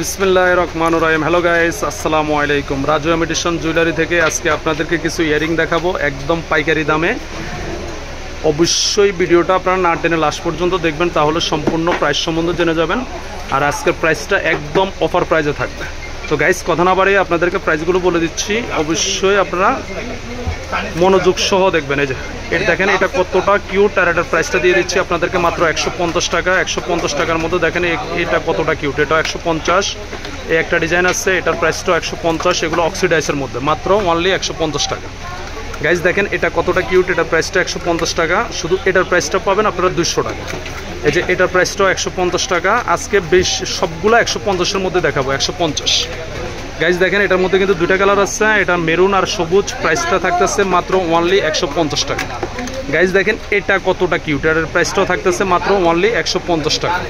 বিসমিল্লাহির রহমানির রহিম। Hello guys, আসসালামু আলাইকুম। রাজু ইমিটেশন জুয়েলারি থেকে আজকে আপনাদেরকে কিছু ইয়ারিং দেখাবো একদম পাইকারি দামে। অবশ্যই ভিডিওটা আপনারা না টেনে লাস্ট পর্যন্ত দেখবেন, তাহলে সম্পূর্ণ প্রাইস সম্বন্ধে জেনে যাবেন। আর আজকের প্রাইসটা একদম অফার প্রাইসে থাকবে। তো গাইস, কথা না বাড়িয়ে আপনাদেরকে প্রাইসগুলো বলে দিচ্ছি, অবশ্যই আপনারা মনোযোগ সহ দেখবেন। এই যে এটা দেখেন, এটা কতটা কিউট, আর এটার প্রাইসটা দিয়ে দিচ্ছি আপনাদেরকে মাত্র 150 টাকা। 150 টাকার মধ্যে দেখেন এটা কতটা কিউট। এটা 150। এই একটা ডিজাইন আছে, এটার প্রাইসটাও 150। এগুলো অক্সিডাইসের মধ্যে, মাত্র অনলি 150 টাকা। গাইজ দেখেন এটা কতটা কিউট, এটার প্রাইসটা 150 টাকা। শুধু এটার প্রাইসটা পাবেন আপনারা 200 টাকা। এই যে এটার প্রাইসটাও 150 টাকা। আজকে বেশ সবগুলো 150-এর মধ্যে দেখাবো, 150। গাইজ দেখেন এটার মধ্যে কিন্তু দুইটা কালার আছে, এটা মেরুন আর সবুজ। প্রাইসটা থাকতেছে মাত্র অনলি 150 টাকা। গাইজ দেখেন এটা কতটা কিউট, এটার প্রাইসটাও থাকতেছে মাত্র অনলি 150 টাকা।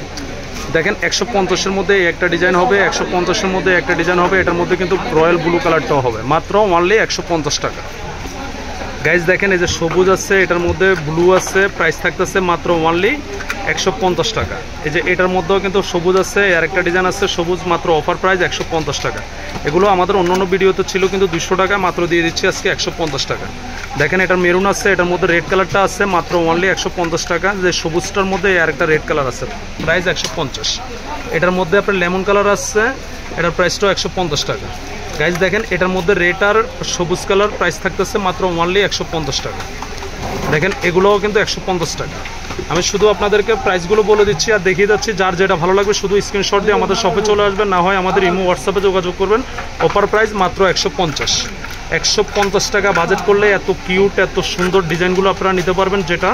দেখেন 150-এর মধ্যে একটা ডিজাইন হবে, 150-এর মধ্যে একটা ডিজাইন হবে। এটার মধ্যে কিন্তু রয়্যাল ব্লু কালারটাও হবে, মাত্র অনলি 150 টাকা। গাইজ দেখেন এই যে সবুজ আছে, এটার মধ্যে ব্লু আছে, প্রাইস থাকতেছে মাত্র অনলি 150 টাকা। এই যে এটার মধ্যেও কিন্তু সবুজ আছে, আর একটা ডিজাইন আছে সবুজ, মাত্র অফার প্রাইস 150 টাকা। এগুলো আমাদের অন্যান্য ভিডিওতে ছিল কিন্তু 200 টাকা, মাত্র দিয়ে দিচ্ছি আজকে 150 টাকা। দেখেন এটার মেরুন আছে, এটার মধ্যে রেড কালারটা আছে, মাত্র অনলি 150 টাকা। যে সবুজটার মধ্যে আর একটা রেড কালার আছে, প্রাইস 150। এটার মধ্যে আপনার লেমন কালার আছে, এটার প্রাইসটাও 150 টাকা। গাইজ দেখেন এটার মধ্যে রেড আর সবুজ কালার, প্রাইস থাকতেছে মাত্র অনলি 150 টাকা। দেখেন এগুলোও কিন্তু 150 টাকা। আমি শুধু আপনাদেরকে প্রাইসগুলো বলে দিচ্ছি আর দেখিয়ে যাচ্ছি। যার যেটা ভালো লাগবে শুধু স্ক্রিনশট দিয়ে আমাদের শপে চলে আসবেন, না হয় আমাদের ইমো হোয়াটসঅ্যাপে যোগাযোগ করবেন। অফার প্রাইস মাত্র 150। 150 টাকা বাজেট করলে এত কিউট, এত সুন্দর ডিজাইনগুলো আপনারা নিতে পারবেন, যেটা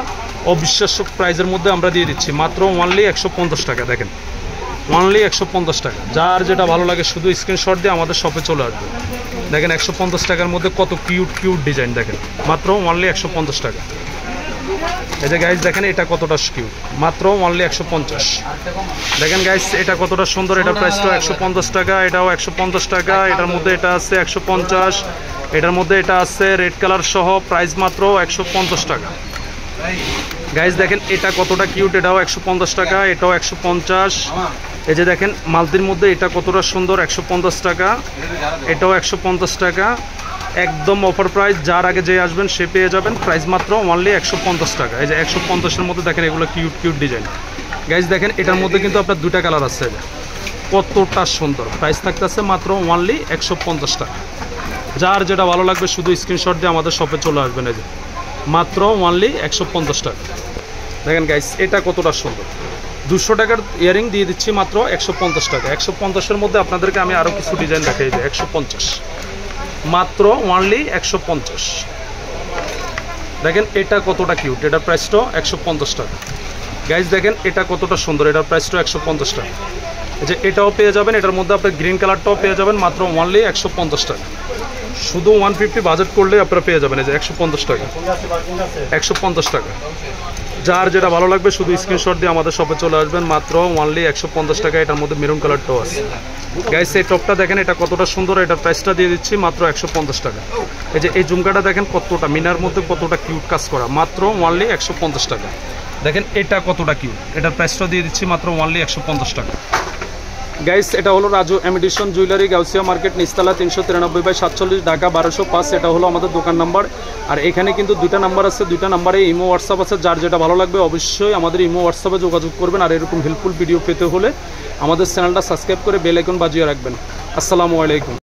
অবিশ্বাস্য প্রাইসের মধ্যে আমরা দিয়ে দিচ্ছি মাত্র অনলি 150 টাকা। দেখেন অনলি 150 টাকা। যার যেটা ভালো লাগে শুধু স্ক্রিনশট দিয়ে আমাদের শপে চলে আসবে। দেখেন 150 টাকার মধ্যে কত কিউট কিউট ডিজাইন, দেখেন মাত্র অনলি 150 টাকা। এই যে গাইজ দেখেন এটা কতটা কিউট, মাত্র অনলি 150। দেখেন গাইজ এটা কতটা সুন্দর, এটার প্রাইসটাও 150 টাকা, এটাও 150 টাকা। এটার মধ্যে এটা আছে 150, এটার মধ্যে এটা আছে রেড কালার সহ, প্রাইস মাত্র 150 টাকা। গাইজ দেখেন এটা কতটা কিউট, এটাও 150 টাকা, এটাও 150। এই যে দেখেন মালতির মধ্যে এটা কতটা সুন্দর, 150 টাকা, এটাও 150 টাকা। একদম অফার প্রাইস, যার আগে যে আসবেন সে পেয়ে যাবেন। প্রাইস মাত্র অনলি 150 টাকা। এই যে 150-এর মধ্যে দেখেন এগুলো কিউট কিউট ডিজাইন। গাইজ দেখেন এটার মধ্যে কিন্তু আপনার দুইটা কালার আছে, কতটা সুন্দর। প্রাইস থাকতেছে মাত্র অনলি 150 টাকা। যার যেটা ভালো লাগবে শুধু স্ক্রিনশট দিয়ে আমাদের শপে চলে আসবেন। এই যে মাত্র অনলি 150 টাকা। দেখেন গাইজ এটা কতটা সুন্দর। 200 টাকার ইয়ারিং দিয়ে দিচ্ছি মাত্র 150 টাকা। 150-এর মধ্যে আপনাদেরকে আমি আরও কিছু ডিজাইন দেখাই দিই। 150 মাত্র অনলি 150। দেখেন এটা কতটা কিউট, এটার প্রাইসটাও 150 টাকা। গাইজ দেখেন এটা কতটা সুন্দর, এটার প্রাইসটাও 150 টাকা। যে এটাও পেয়ে যাবেন, এটার মধ্যে আপনার গ্রিন কালারটাও পেয়ে যাবেন মাত্র অনলি 150 টাকা। শুধু 150 বাজেট করলে আপনারা পেয়ে যাবেন। এই যে 150 টাকা, 150 টাকা। যার যেটা ভালো লাগবে শুধু স্ক্রিনশট দিয়ে আমাদের শপে চলে আসবেন, মাত্র অনলি 150 টাকা। এটার মধ্যে মেরুন কালারটাও আছে। গাইস এই টপটা দেখেন এটা কতটা সুন্দর, এটার প্রাইসটা দিয়ে দিচ্ছি মাত্র 150 টাকা। এই যে এই ঝুমকাটা দেখেন কতটা মিনার মধ্যে কতটা কিউট কাজ করা, মাত্র অনলি 150 টাকা। দেখেন এটা কতটা কিউট, এটার প্রাইসটা দিয়ে দিচ্ছি মাত্র অনলি 150 টাকা। গাইস এটা হলো Raju imitation jewellery, Gausia market, নিচতলা 393/47, ঢাকা 1205। এটা হলো আমাদের দোকান নাম্বার। আর এখানে কিন্তু দুইটা নাম্বার আছে, দুইটা নাম্বারে ইমো হোয়াটসঅ্যাপ আছে। যার যেটা ভালো লাগবে অবশ্যই আমাদের ইমো হোয়াটসঅ্যাপে যোগাযোগ করবেন। আর এরকম হেল্পফুল ভিডিও পেতে হলে আমাদের চ্যানেলটা সাবস্ক্রাইব করে বেল আইকন বাজিয়ে রাখবেন। আসসালামু আলাইকুম।